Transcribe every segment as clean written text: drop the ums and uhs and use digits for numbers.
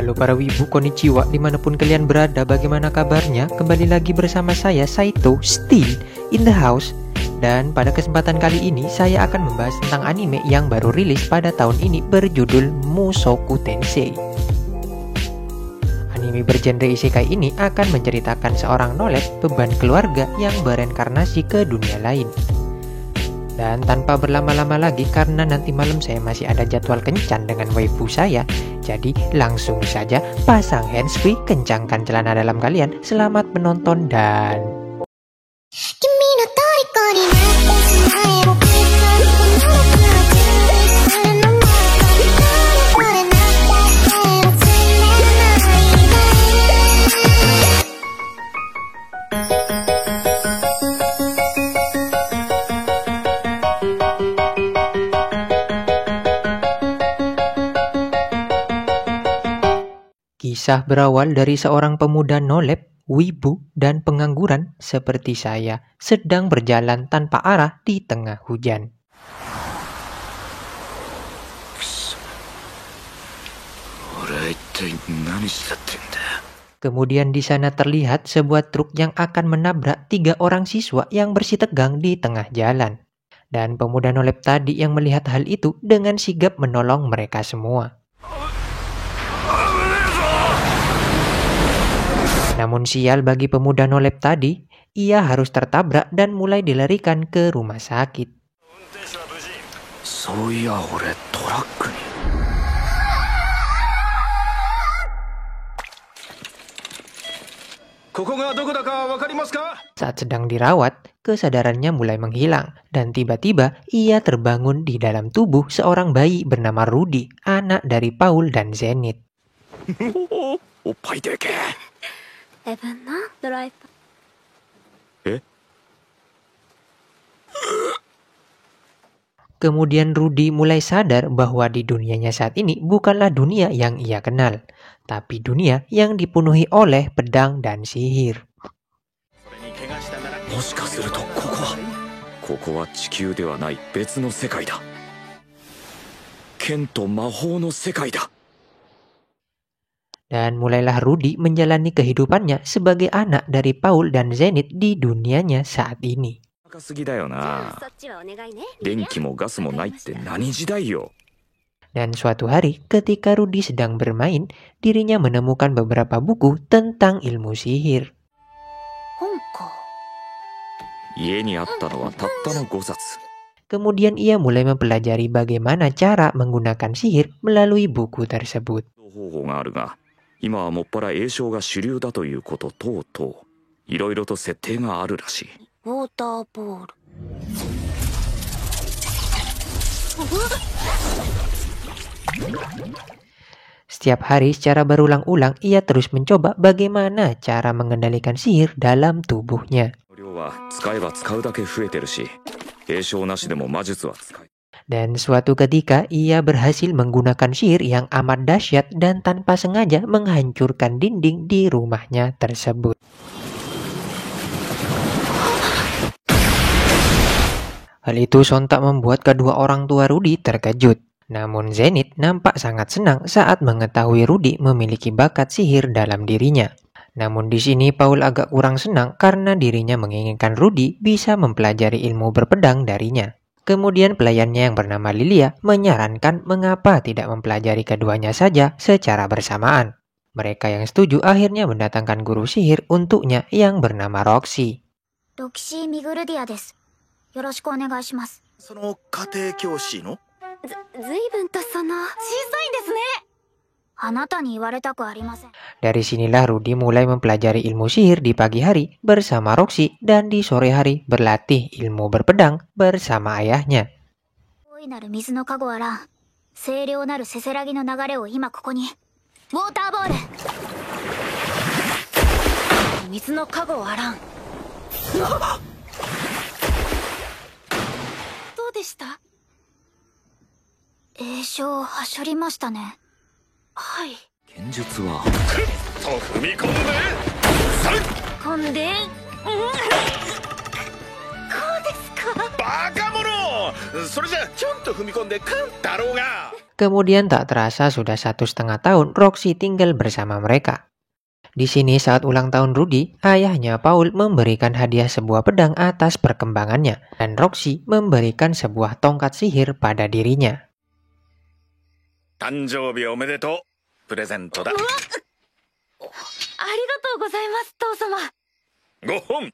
Halo para wibu, konnichiwa, dimanapun kalian berada, bagaimana kabarnya? Kembali lagi bersama saya, Saito, still in the house. Dan pada kesempatan kali ini, saya akan membahas tentang anime yang baru rilis pada tahun ini berjudul Mushoku Tensei. Anime bergenre isekai ini akan menceritakan seorang nolet beban keluarga yang bereinkarnasi ke dunia lain. Dan tanpa berlama-lama lagi, karena nanti malam saya masih ada jadwal kencan dengan waifu saya, jadi langsung saja pasang handsfree, kencangkan celana dalam kalian. Selamat menonton dan... Kisah berawal dari seorang pemuda nolep, wibu, dan pengangguran seperti saya sedang berjalan tanpa arah di tengah hujan. Kemudian di sana terlihat sebuah truk yang akan menabrak 3 orang siswa yang bersitegang di tengah jalan. Dan pemuda nolep tadi yang melihat hal itu dengan sigap menolong mereka semua. Namun sial bagi pemuda nolep tadi, ia harus tertabrak dan mulai dilarikan ke rumah sakit. Saat sedang dirawat, kesadarannya mulai menghilang dan tiba-tiba ia terbangun di dalam tubuh seorang bayi bernama Rudy, anak dari Paul dan Zenith. Kemudian Rudy mulai sadar bahwa di dunianya saat ini bukanlah dunia yang ia kenal, tapi dunia yang dipenuhi oleh pedang dan sihir. Dan mulailah Rudy menjalani kehidupannya sebagai anak dari Paul dan Zenith di dunianya saat ini. Dan suatu hari ketika Rudy sedang bermain, dirinya menemukan beberapa buku tentang ilmu sihir. Kemudian ia mulai mempelajari bagaimana cara menggunakan sihir melalui buku tersebut. Setiap hari secara berulang-ulang ia terus mencoba bagaimana cara mengendalikan sihir dalam tubuhnya. Dan suatu ketika ia berhasil menggunakan sihir yang amat dahsyat dan tanpa sengaja menghancurkan dinding di rumahnya tersebut. Hal itu sontak membuat kedua orang tua Rudy terkejut. Namun Zenith nampak sangat senang saat mengetahui Rudy memiliki bakat sihir dalam dirinya. Namun di sini Paul agak kurang senang karena dirinya menginginkan Rudy bisa mempelajari ilmu berpedang darinya. Kemudian pelayannya yang bernama Lilia menyarankan mengapa tidak mempelajari keduanya saja secara bersamaan. Mereka yang setuju akhirnya mendatangkan guru sihir untuknya yang bernama Roxy. Dari sinilah Rudy mulai mempelajari ilmu sihir di pagi hari bersama Roxy dan di sore hari berlatih ilmu berpedang bersama ayahnya. Kemudian tak terasa sudah 1,5 tahun Roxy tinggal bersama mereka. Di sini saat ulang tahun Rudy, ayahnya Paul memberikan hadiah sebuah pedang atas perkembangannya, dan Roxy memberikan sebuah tongkat sihir pada dirinya. 誕生日おめでとう。プレゼントだ。ありがとうございます、父様。5本。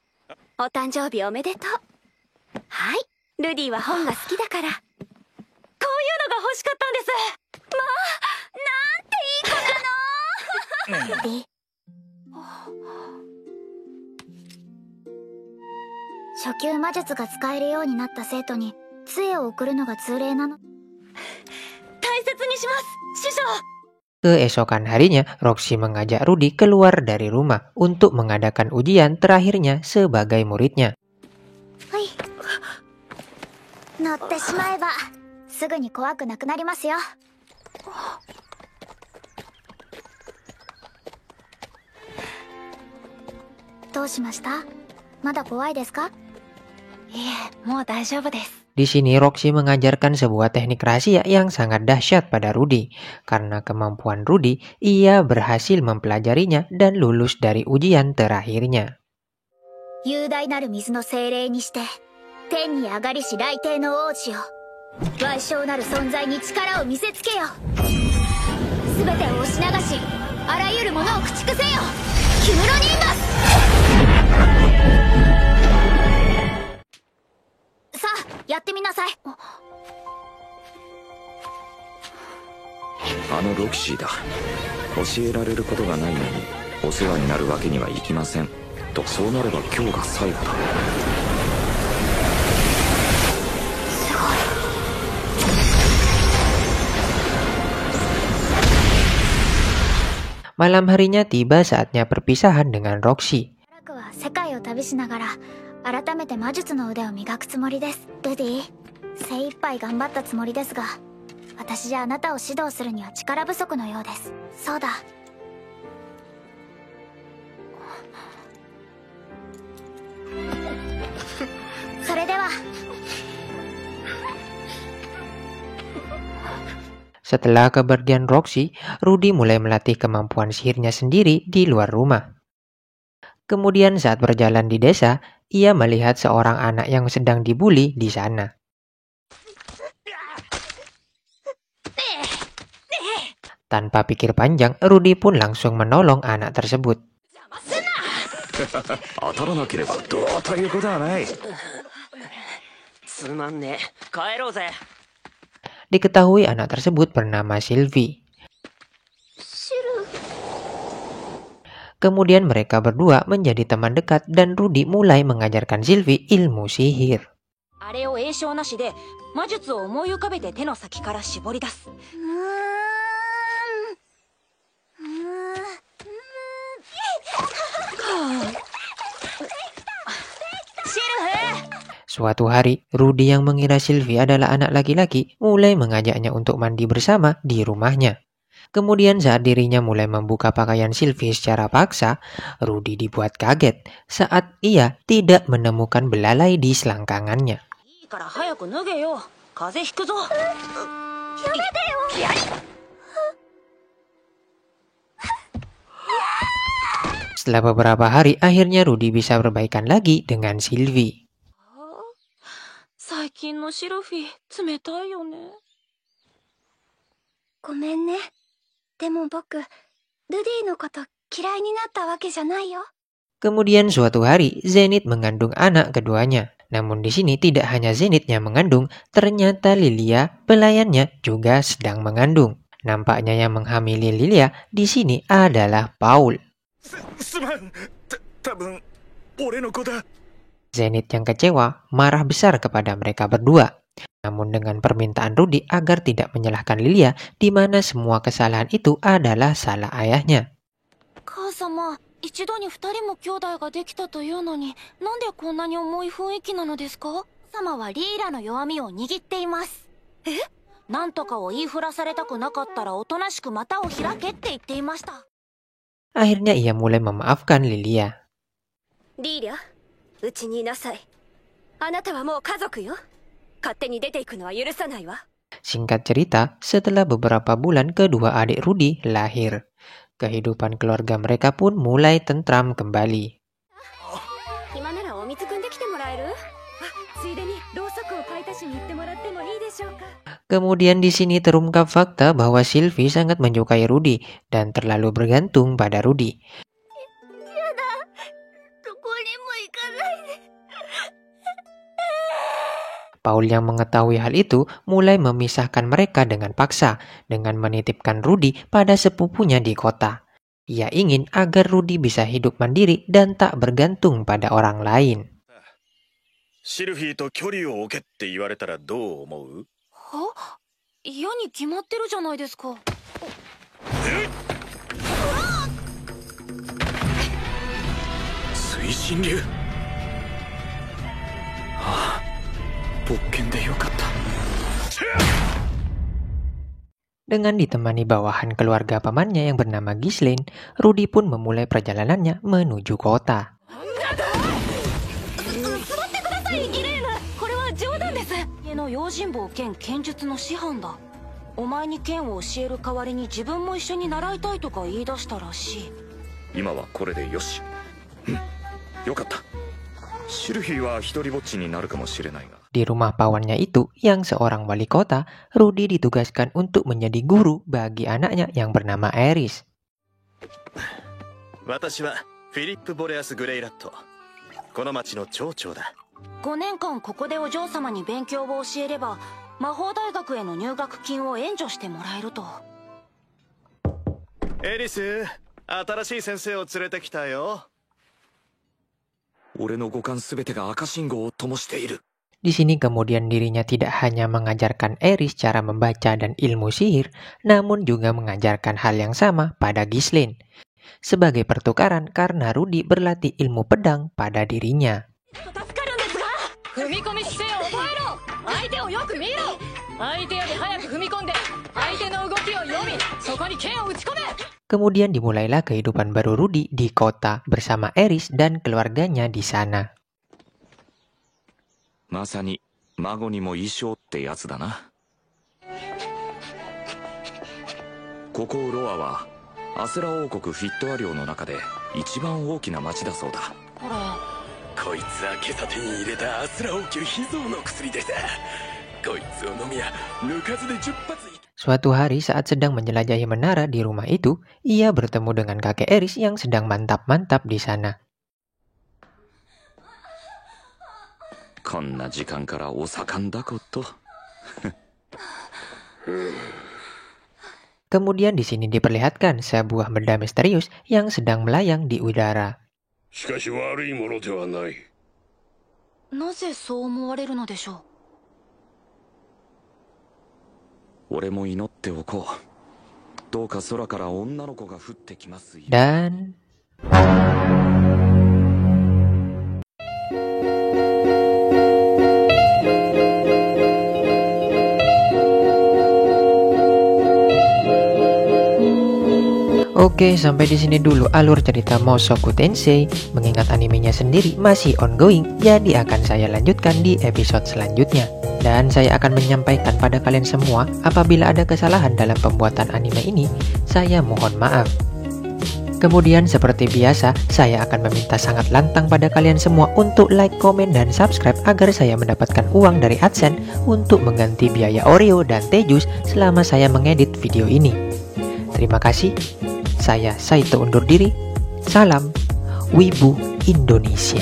お誕生日おめでとう。はい、ルディは本が好きだから。こういうのが欲しかったんです。まあ、なんていい子なの。ルディ。初級魔術が使えるようになった生徒に杖を贈るのが通例なの。大切にします、師匠。Keesokan harinya, Roxy mengajak Rudy keluar dari rumah untuk mengadakan ujian terakhirnya sebagai muridnya. 乗ってしまえばすぐに怖くなくなりますよ。どうしました？まだ怖いですか？いえ、もう大丈夫です。Di sini Roxy mengajarkan sebuah teknik rahasia yang sangat dahsyat pada Rudy. Karena kemampuan Rudy, ia berhasil mempelajarinya dan lulus dari ujian terakhirnya. 雄大なる水の精霊にして天に上がりし雷帝の王子よ、矮小なる存在に力を見せつけよ。すべてを押し流し、あらゆるものを駆逐せよ。キムロニンバス。さあ、やってみなさい。あのロキシーだ。教えられることがないのにお世話になるわけにはいきませんと。そうなれば今日が最後だ。 Malam harinya tiba saatnya perpisahan dengan Roxy. 世界を旅しながら改めて魔術の腕を磨くつもりです。ルディ、精一杯頑張ったつもりですが、私じゃあなたを指導するには力不足のようです。そうだ。それでは。 Setelah kepergian Roxy, Rudy mulai melatih kemampuan sihirnya sendiri di luar rumah. Kemudian saat berjalan di desa, ia melihat seorang anak yang sedang dibuli di sana. Tanpa pikir panjang, Rudy pun langsung menolong anak tersebut. Diketahui anak tersebut bernama Sylvie. Kemudian mereka berdua menjadi teman dekat dan Rudy mulai mengajarkan Sylvie ilmu sihir. Suatu hari, Rudy yang mengira Sylvie adalah anak laki-laki mulai mengajaknya untuk mandi bersama di rumahnya. Kemudian saat dirinya mulai membuka pakaian Sylvie secara paksa, Rudy dibuat kaget saat ia tidak menemukan belalai di selangkangannya. Setelah beberapa hari, akhirnya Rudy bisa berbaikan lagi dengan Sylvie. 最近のシルフィー冷たいよね。ごめんね。でも僕、ルディのこと嫌いになったわけじゃないよ。 Kemudian suatu hari, Zenith mengandung anak keduanya. Namun di sini tidak hanya Zenith yang mengandung, ternyata Lilia, pelayannya, juga sedang mengandung. Nampaknya yang menghamili Lilia di sini adalah Paul. Zenith yang kecewa, marah besar kepada mereka berdua. Namun dengan permintaan Rudy agar tidak menyalahkan Lilia, di mana semua kesalahan itu adalah salah ayahnya. 一度に2人も兄弟ができたというのに、なんでこんなに重い雰囲気なのですか？様はリーラの弱みを握っています。え？なんとかを言いふらされたくなかったらおとなしく股を開けって言っていました。 Akhirnya ia mulai memaafkan Lilia. リーラ、うちにいなさい。あなたはもう家族よ。勝手に出ていくのは許さないわ。Singkat cerita, setelah beberapa bulan kedua adik Rudy lahir. Kehidupan keluarga mereka pun mulai tentram kembali. Kemudian di sini terungkap fakta bahwa Sylvie sangat menyukai Rudy dan terlalu bergantung pada Rudy. Paul yang mengetahui hal itu mulai memisahkan mereka dengan paksa dengan menitipkan Rudy pada sepupunya di kota. Ia ingin agar Rudy bisa hidup mandiri dan tak bergantung pada orang lain. シルフィーと距離を置けって言われたらどう思う？は？嫌に決まってるじゃないですか。推進流。ああ、勃剣でよかった。 Dengan ditemani bawahan keluarga pamannya yang bernama Ghislaine, Rudy pun memulai perjalanannya menuju kota. 家の用心棒兼剣術の師範だ。お前に剣を教える代わりに自分も一緒に習いたいとか言い出したらしい。今はこれでよし。よかった。シルフィーは一人ぼっちになるかもしれないが。 Di rumah pawannya itu, yang seorang wali kota, Rudy ditugaskan untuk menjadi guru bagi anaknya yang bernama Eris. 私はフィリップ・ボレアス・グレイラット。この町の町長だ。 5年間ここでお嬢様に勉強を教えれば魔法大学への入学金を援助してもらえると。エリス、新しい先生を連れてきたよ。俺の五感すべてが赤信号を灯している。 Di sini kemudian dirinya tidak hanya mengajarkan Eris cara membaca dan ilmu sihir, namun juga mengajarkan hal yang sama pada Ghislaine. Sebagai pertukaran karena Rudy berlatih ilmu pedang pada dirinya. Kemudian dimulailah kehidupan baru Rudy di kota bersama Eris dan keluarganya di sana. まさに孫にも衣装ってやつだな。ここロアはアスラ王国フィットア領の中で一番大きな町だそうだ。こいつは今朝手に入れたアスラ王宮秘蔵の薬でさ。こいつを飲みや抜かずで10発。 Suatu hari saat sedang menjelajahi menara di rumah itu, ia bertemu dengan kakek Eris yang sedang mantap-mantap di sana. こんな時間からお盛んだこと。Kemudian di sini diperlihatkan sebuah benda misterius yang sedang melayang di udara. しかし悪いものではない。なぜそう思われるのでしょう。 俺も祈っておこう。どうか空から女の子が降ってきますよ。 Dan Oke, sampai di sini dulu alur cerita Mushoku Tensei. Mengingat animenya sendiri masih ongoing, jadi akan saya lanjutkan di episode selanjutnya. Dan saya akan menyampaikan pada kalian semua, apabila ada kesalahan dalam pembuatan anime ini, saya mohon maaf. Kemudian seperti biasa, saya akan meminta sangat lantang pada kalian semua untuk like, komen, dan subscribe agar saya mendapatkan uang dari AdSense untuk mengganti biaya Oreo dan Tejus selama saya mengedit video ini. Terima kasih. Saya Saito undur diri. Salam Wibu Indonesia.